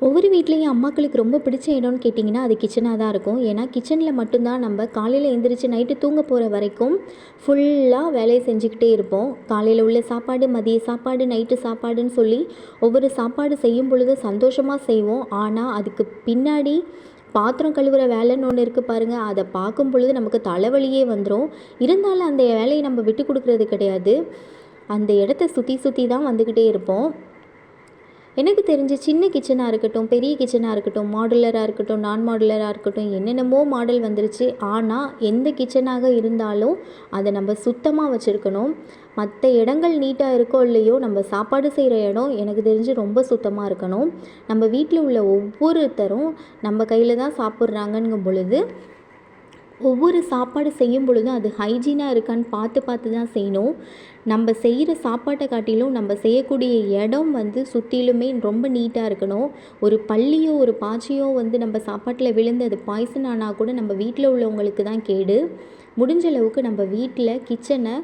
ஒவ்வொரு வீட்லேயும் அம்மாக்களுக்கு ரொம்ப பிடிச்ச இடம்னு கேட்டிங்கன்னா அது கிச்சனாக தான் இருக்கும். ஏன்னா கிச்சனில் மட்டும்தான் நம்ம காலையில் எழுந்திரிச்சு நைட்டு தூங்க போகிற வரைக்கும் ஃபுல்லாக வேலையை செஞ்சுக்கிட்டே இருப்போம். காலையில் உள்ள சாப்பாடு, மதிய சாப்பாடு, நைட்டு சாப்பாடுன்னு சொல்லி ஒவ்வொரு சாப்பாடு செய்யும் பொழுது சந்தோஷமாக செய்வோம். ஆனால் அதுக்கு பின்னாடி பாத்திரம் கழுவுற வேலைன்னு ஒன்று இருக்குது பாருங்கள். அதை பார்க்கும் பொழுது நமக்கு தலைவலியே வந்துடும். இருந்தாலும் அந்த வேலையை நம்ம விட்டு கொடுக்குறது கிடையாது. அந்த இடத்த சுற்றி சுற்றி தான் வந்துக்கிட்டே இருப்போம். எனக்கு தெரிஞ்ச சின்ன கிச்சனாக இருக்கட்டும், பெரிய கிச்சனாக இருக்கட்டும், மாடுலராக இருக்கட்டும், நான் மாடுலராக இருக்கட்டும், என்னென்னமோ மாடல் வந்துருச்சு. ஆனால் எந்த கிச்சனாக இருந்தாலும் அதை நம்ம சுத்தமாக வச்சுருக்கணும். மற்ற இடங்கள் நீட்டாக இருக்கோ இல்லையோ, நம்ம சாப்பாடு செய்கிற இடம் எனக்கு தெரிஞ்சு ரொம்ப சுத்தமாக இருக்கணும். நம்ம வீட்டில் உள்ள ஒவ்வொருத்தரும் நம்ம கையில் தான் சாப்பிட்றாங்கங்கும் பொழுது ஒவ்வொரு சாப்பாடு செய்யும் பொழுதும் அது ஹைஜீனாக இருக்கான்னு பார்த்து பார்த்து தான் செய்யணும். நம்ம செய்கிற சாப்பாட்டை காட்டிலும் நம்ம செய்யக்கூடிய இடம் சுற்றிலுமே ரொம்ப நீட்டாக இருக்கணும். ஒரு பல்லியோ ஒரு பாச்சியோ நம்ம சாப்பாட்டில் விழுந்து அது பாய்சன் ஆனால் கூட நம்ம வீட்டில் உள்ளவங்களுக்கு தான் கேடு. முடிஞ்ச அளவுக்கு நம்ம வீட்டில் கிச்சனை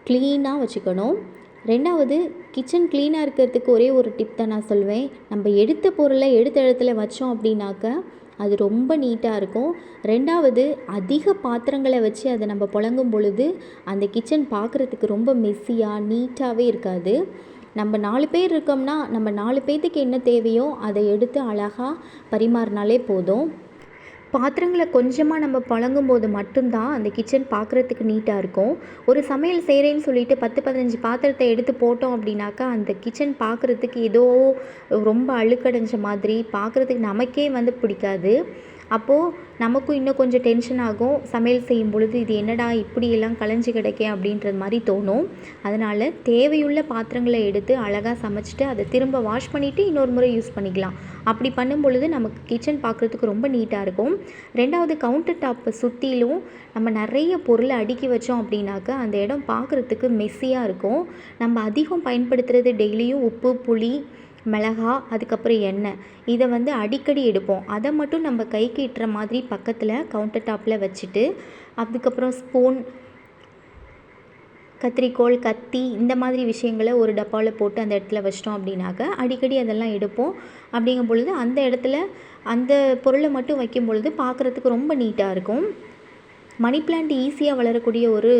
க்ளீனாக வச்சுக்கணும். ரெண்டாவது, கிச்சன் க்ளீனாக இருக்கிறதுக்கு ஒரே ஒரு டிப் தான் நான் சொல்வேன். நம்ம எடுத்த பொருளை எடுத்த இடத்துல வச்சோம் அப்படின்னாக்க அது ரொம்ப நீட்டாக இருக்கும். ரெண்டாவது, அதிக பாத்திரங்களை வச்சு அதை நம்ம புழங்கும் பொழுது அந்த கிச்சன் பார்க்குறதுக்கு ரொம்ப மெஸ்ஸியாக நீட்டாகவே இருக்காது. நம்ம 4 பேர் இருக்கோம்னா நம்ம 4 பேர்த்துக்கு என்ன தேவையோ அதை எடுத்து அழகாக பரிமாறினாலே போதும். பாத்திரங்களை கொஞ்சமாக நம்ம புழங்கும்போது மட்டும்தான் அந்த கிச்சன் பார்க்குறதுக்கு நீட்டாக இருக்கும். ஒரு சமையல் செய்கிறேன்னு சொல்லிட்டு 10-15 பாத்திரத்தை எடுத்து போட்டோம் அப்படின்னாக்கா அந்த கிச்சன் பார்க்குறதுக்கு ஏதோ ரொம்ப அழுக்கடைஞ்ச மாதிரி பார்க்குறதுக்கு நமக்கே பிடிக்காது. அப்போது நமக்கும் இன்னும் கொஞ்சம் டென்ஷன் ஆகும். சமையல் செய்யும் பொழுது இது என்னடா இப்படியெல்லாம் கலைஞ்சி கிடைக்கே அப்படின்றது மாதிரி தோணும். அதனால் தேவையுள்ள பாத்திரங்களை எடுத்து அழகாக சமைச்சிட்டு அதை திரும்ப வாஷ் பண்ணிவிட்டு இன்னொரு முறை யூஸ் பண்ணிக்கலாம். அப்படி பண்ணும் பொழுது நமக்கு கிச்சன் பார்க்குறதுக்கு ரொம்ப நீட்டாக இருக்கும். ரெண்டாவது, கவுண்டர் டாப்பை சுற்றிலும் நம்ம நிறைய பொருளை அடுக்கி வச்சோம் அப்படின்னாக்கா அந்த இடம் பார்க்குறதுக்கு மெஸ்ஸியாக இருக்கும். நம்ம அதிகம் பயன்படுத்துகிறது டெய்லியும் உப்பு, புளி, மிளகா, அதுக்கப்புறம் எண்ணெய். இதை அடிக்கடி எடுப்போம். அதை மட்டும் நம்ம கைக்கு இட்டுற மாதிரி பக்கத்தில் கவுண்டர் டாப்பில் வச்சுட்டு, அதுக்கப்புறம் ஸ்பூன், கத்திரிக்கோல், கத்தி, இந்த மாதிரி விஷயங்களை ஒரு டப்பாவில் போட்டு அந்த இடத்துல வச்சிட்டோம் அப்படின்னாக்க அடிக்கடி அதெல்லாம் எடுப்போம். அப்படிங்கும் பொழுது அந்த இடத்துல அந்த பொருளை மட்டும் வைக்கும் பொழுது பார்க்குறதுக்கு ரொம்ப நீட்டாக இருக்கும். மணி பிளான்ட் ஈஸியாக வளரக்கூடிய ஒரு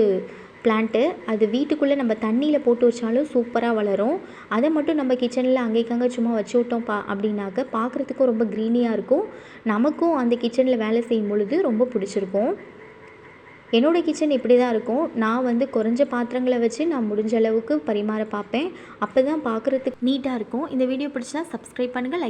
பிளான்ட்டு. அது வீட்டுக்குள்ளே நம்ம தண்ணியில் போட்டு வச்சாலும் சூப்பராக வளரும். அதை மட்டும் நம்ம கிச்சனில் அங்கேக்கங்க சும்மா வச்சு விட்டோம் அப்படின்னாக்க பார்க்குறதுக்கும் ரொம்ப க்ரீனியாக இருக்கும். நமக்கும் அந்த கிச்சனில் வேலை செய்யும் பொழுது ரொம்ப பிடிச்சிருக்கும். என்னோடய கிச்சன் இப்படி தான் இருக்கும். நான் குறைஞ்ச பாத்திரங்களை வச்சு நான் முடிஞ்ச அளவுக்கு பரிமாற பார்ப்பேன். அப்போ தான் பார்க்குறதுக்கு நீட்டாக இருக்கும். இந்த வீடியோ பிடிச்சா சப்ஸ்கிரைப் பண்ணுங்கள்.